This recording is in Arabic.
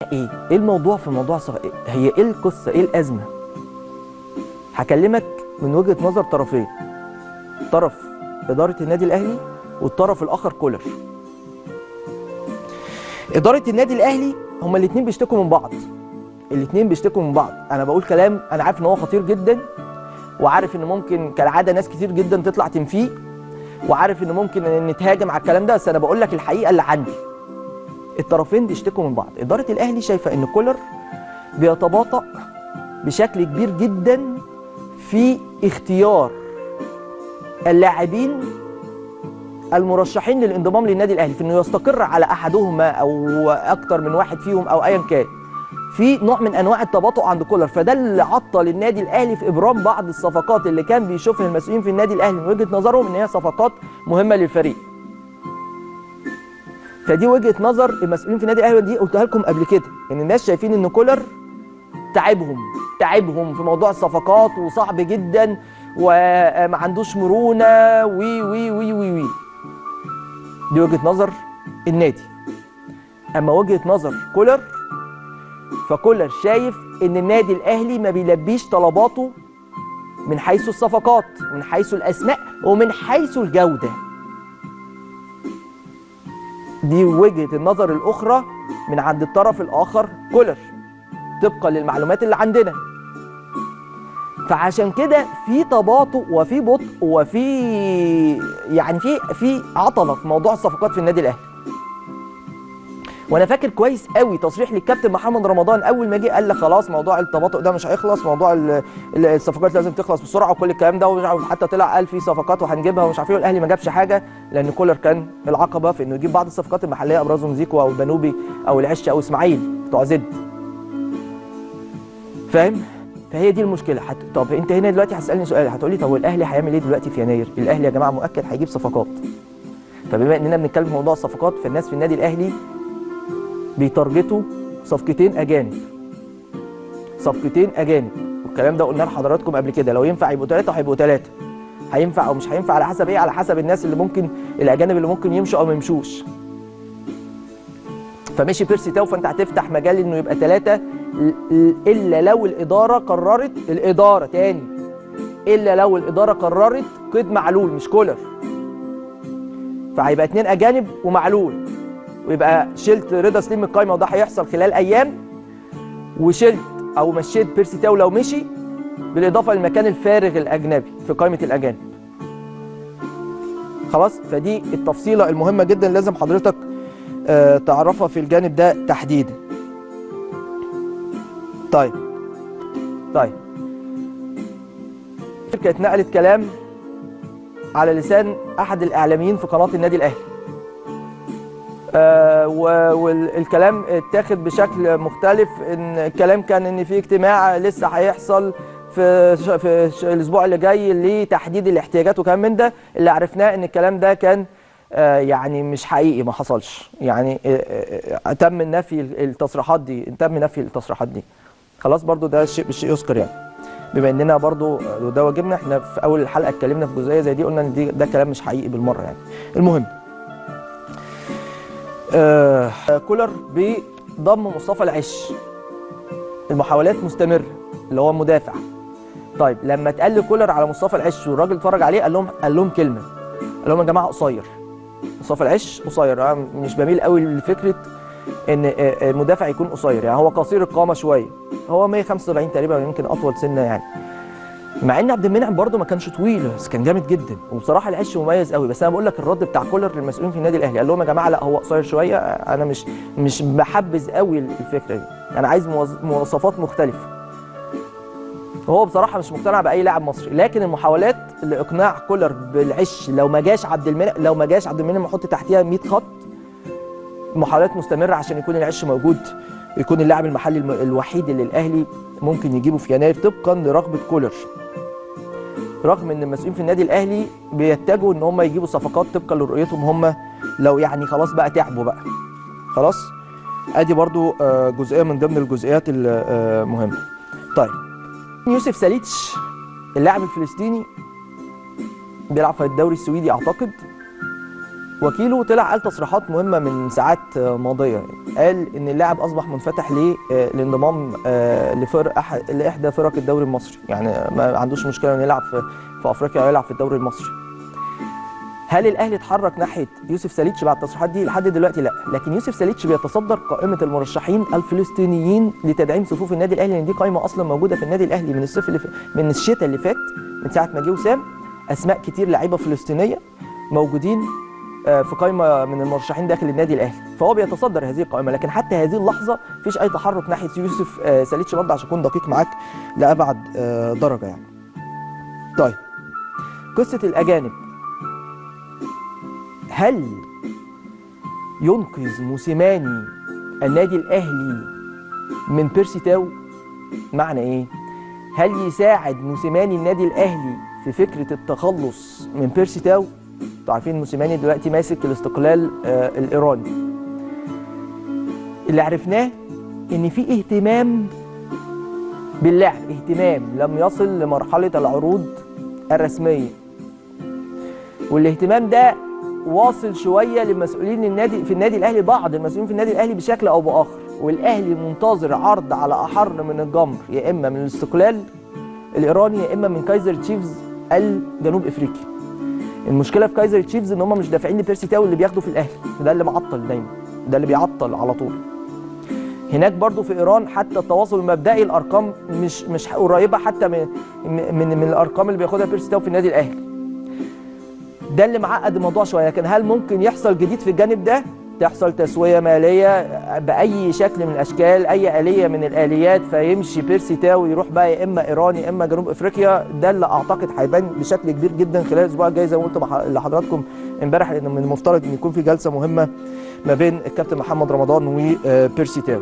ايه الموضوع في موضوع هي ايه القصه، ايه الازمه؟ هكلمك من وجهه نظر طرفين، طرف اداره النادي الاهلي والطرف الاخر كولر. اداره النادي الاهلي هما الاثنين بيشتكوا من بعض، الاثنين بيشتكوا من بعض. انا بقول كلام انا عارف ان هو خطير جدا، وعارف ان ممكن كالعاده ناس كتير جدا تطلع تنفيه، وعارف ان ممكن نتهاجم على الكلام ده، بس انا بقول لك الحقيقه اللي عندي. الطرفين بيشتكوا من بعض. اداره الاهلي شايفه ان كولر بيتباطأ بشكل كبير جدا في اختيار اللاعبين المرشحين للانضمام للنادي الاهلي، في انه يستقر على احدهما او اكتر من واحد فيهم او ايا كان. في نوع من انواع التباطؤ عند كولر، فده اللي عطل النادي الاهلي في ابرام بعض الصفقات اللي كان بيشوفها المسؤولين في النادي الاهلي من وجهه نظرهم ان هي صفقات مهمه للفريق. فدي وجهه نظر المسؤولين في النادي الاهلي، دي قلتها لكم قبل كده، ان الناس شايفين ان كولر تعبهم في موضوع الصفقات وصعب جدا وما عندوش مرونه وي وي وي وي وي. دي وجهه نظر النادي. اما وجهه نظر كولر، فكولر شايف ان النادي الاهلي ما بيلبيش طلباته من حيث الصفقات، من حيث الاسماء، ومن حيث الجوده. دي وجهه النظر الاخرى من عند الطرف الاخر كولر، طبقا للمعلومات اللي عندنا. فعشان كده في تباطؤ وفي بطء وفي يعني في عطله في موضوع الصفقات في النادي الاهلي. وانا فاكر كويس قوي تصريح للكابتن محمد رمضان اول ما جه، قال لك خلاص موضوع التباطؤ ده مش هيخلص، موضوع الصفقات لازم تخلص بسرعه وكل الكلام ده، ومش عارف، حتى طلع قال في صفقات وهنجيبها ومش عارف ايه، والاهلي ما جابش حاجه لان كولر كان العقبه في انه يجيب بعض الصفقات المحليه، ابرزهم زيكو او البنوبي او العش او اسماعيل بتوع زد. فاهم؟ فهي دي المشكله. طب انت هنا دلوقتي هتسالني سؤال، هتقول لي طب والاهلي هيعمل ايه دلوقتي في يناير؟ الاهلي يا جماعه مؤكد هيجيب صفقات. فبما اننا بنتكلم في موضوع الصفقات، فالناس في النادي الاهلي بيتارجتوا صفقتين اجانب، صفقتين اجانب، والكلام ده قلنا لحضراتكم قبل كده. لو ينفع يبقوا ثلاثه هيبقوا ثلاثه، هينفع او مش هينفع على حسب ايه؟ على حسب الناس اللي ممكن، الاجانب اللي ممكن يمشوا او ما يمشوش. فمشي بيرسي تاو، فانت هتفتح مجال انه يبقى ثلاثه، الا لو الاداره قررت، الاداره تاني، الا لو الاداره قررت قيد معلول مش كولر، فهيبقى 2 اجانب ومعلول، ويبقى شلت رضا سليم من القايمه، وده هيحصل خلال ايام، وشلت او مشيت بيرسي تاو لو مشي، بالاضافه للمكان الفارغ الاجنبي في قائمه الاجانب. خلاص؟ فدي التفصيله المهمه جدا لازم حضرتك تعرفها في الجانب ده تحديدا. طيب كانت نقلت كلام على لسان احد الاعلاميين في قناه النادي الاهلي، والكلام اتاخد بشكل مختلف. ان الكلام كان ان في اجتماع لسه هيحصل في الاسبوع اللي جاي لتحديد الاحتياجات وكلام من ده. اللي عرفناه ان الكلام ده كان يعني مش حقيقي، ما حصلش، يعني تم نفي التصريحات دي، خلاص. برضو ده بالشيء يذكر، يعني بما اننا برضو ده واجبنا، احنا في اول الحلقه اتكلمنا في جزئيه زي دي، قلنا ان ده كلام مش حقيقي بالمره يعني. المهم، كولر بضم مصطفى العش، المحاولات مستمره، اللي هو مدافع. طيب لما اتقال لكولر على مصطفى العش والراجل اتفرج عليه، قال لهم كلمه، قال لهم يا جماعه قصير، مصطفى العش قصير. انا مش بميل قوي لفكره ان المدافع يكون قصير، يعني هو قصير القامه شويه، هو 175 تقريبا، يمكن اطول سنه يعني، مع ان عبد المنعم برده ما كانش طويل بس كان جامد جدا، وبصراحه العش مميز قوي. بس انا بقول لك الرد بتاع كولر للمسؤولين في النادي الاهلي، قال لهم يا جماعه لا هو قصير شويه، انا مش بحبذ قوي الفكره دي، انا عايز مواصفات مختلفه. هو بصراحه مش مقتنع باي لاعب مصري، لكن المحاولات لاقناع كولر بالعش، لو ما جاش عبد المنعم نحط تحتيها 100 خط، محاولات مستمره عشان يكون العش موجود، يكون اللاعب المحلي الوحيد اللي الاهلي ممكن يجيبه في يناير طبقا لرغبه كولر. رغم ان المسؤولين في النادي الاهلي بيتجهوا ان هم يجيبوا صفقات طبقا لرؤيتهم هم، لو يعني خلاص بقى تعبوا بقى خلاص. ادي برضو جزئيه من ضمن الجزئيات المهمه. طيب يوسف ساليتش، اللاعب الفلسطيني بيلعب في الدوري السويدي اعتقد، وكيله طلع قال تصريحات مهمه من ساعات ماضيه، قال ان اللاعب اصبح منفتح للانضمام لاحدى فرق الدوري المصري، يعني ما عندوش مشكله انه يلعب في افريقيا او يلعب في الدوري المصري. هل الاهلي اتحرك ناحيه يوسف ساليتش بعد التصريحات دي؟ لحد دلوقتي لا، لكن يوسف ساليتش بيتصدر قائمه المرشحين الفلسطينيين لتدعيم صفوف النادي الاهلي، لان دي قائمه اصلا موجوده في النادي الاهلي من الصيف من الشتاء اللي فات، من ساعه ما جه وسام، اسماء كتير لعيبه فلسطينيه موجودين في قائمه من المرشحين داخل النادي الاهلي، فهو بيتصدر هذه القائمه، لكن حتى هذه اللحظه مفيش اي تحرك ناحيه يوسف ساليتش برضه، عشان اكون دقيق معاك لابعد درجه يعني. طيب قصه الاجانب، هل ينقذ موسيماني النادي الاهلي من بيرسي تاو؟ معنى ايه؟ هل يساعد موسيماني النادي الاهلي في فكره التخلص من بيرسي تاو؟ انتوا عارفين موسيماني دلوقتي ماسك الاستقلال الايراني. اللي عرفناه ان في اهتمام باللاعب، اهتمام لم يصل لمرحله العروض الرسميه، والاهتمام ده واصل شويه للمسؤولين في النادي الاهلي، بعض المسؤولين في النادي الاهلي بشكل او باخر، والاهلي منتظر عرض على احر من الجمر، يا اما من الاستقلال الايراني يا اما من كايزر تشيفز الجنوب افريقي. المشكله في كايزر تشيفز ان هم مش دافعين لبيرسي تاو اللي بياخده في الاهلي، ده اللي معطل دايما، ده اللي بيعطل على طول. هناك برضو في ايران حتى التواصل المبدئي الارقام مش قريبه حتى من الارقام اللي بياخدها بيرسي تاو في النادي الاهلي. ده اللي معقد الموضوع شويه، لكن هل ممكن يحصل جديد في الجانب ده؟ تحصل تسويه ماليه باي شكل من الاشكال، اي اليه من الاليات، فيمشي بيرسي تاو يروح بقى يا اما ايراني يا اما جنوب افريقيا. ده اللي اعتقد هيبان بشكل كبير جدا خلال الاسبوع الجاي، زي ما قلت لحضراتكم امبارح، لان من المفترض ان يكون في جلسه مهمه ما بين الكابتن محمد رمضان وبيرسي تاو.